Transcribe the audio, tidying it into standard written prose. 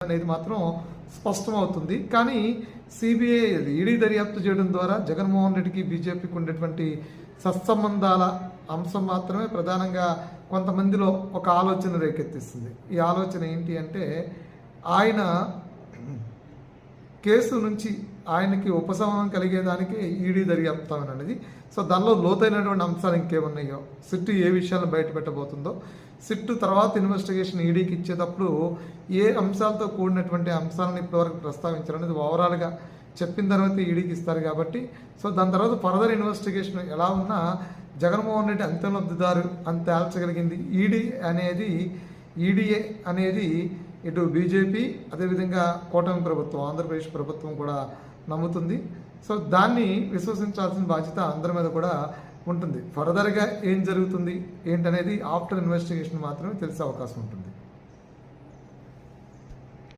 అనేది మాత్రం స్పష్టమవుతుంది. కానీ సిబిఐ ఈడీ దర్యాప్తు చేయడం ద్వారా జగన్మోహన్ రెడ్డికి బీజేపీకి ఉండేటువంటి సత్సంబంధాల అంశం మాత్రమే ప్రధానంగా కొంతమందిలో ఒక ఆలోచన రేకెత్తిస్తుంది. ఈ ఆలోచన ఏంటి అంటే ఆయన కేసు నుంచి ఆయనకి ఉపశమనం కలిగేదానికి ఈడీ దర్యాప్తు అనేది. సో దానిలో లోతైనటువంటి అంశాలు ఇంకేమున్నాయో, సిట్టు ఏ విషయాలను బయట పెట్టబోతుందో, సిట్టు తర్వాత ఇన్వెస్టిగేషన్ ఈడీకి ఇచ్చేటప్పుడు ఏ అంశాలతో కూడినటువంటి అంశాలను ఇప్పటివరకు ప్రస్తావించారనేది ఓవరాల్గా చెప్పిన తర్వాత ఈడీకి ఇస్తారు కాబట్టి, సో దాని తర్వాత ఫర్దర్ ఇన్వెస్టిగేషన్ ఎలా ఉన్నా జగన్మోహన్ రెడ్డి అంత్య లబ్ధిదారు అని తేల్చగలిగింది ఈడీఏ అనేది ఇటు బీజేపీ అదేవిధంగా కూటమి ప్రభుత్వం ఆంధ్రప్రదేశ్ ప్రభుత్వం కూడా నమ్ముతుంది. సో దాన్ని విశ్వసించాల్సిన బాధ్యత అందరి మీద కూడా ఉంటుంది. ఫర్దర్గా ఏం జరుగుతుంది ఏంటనేది ఆఫ్టర్ ఇన్వెస్టిగేషన్ మాత్రమే తెలిసే అవకాశం ఉంటుంది.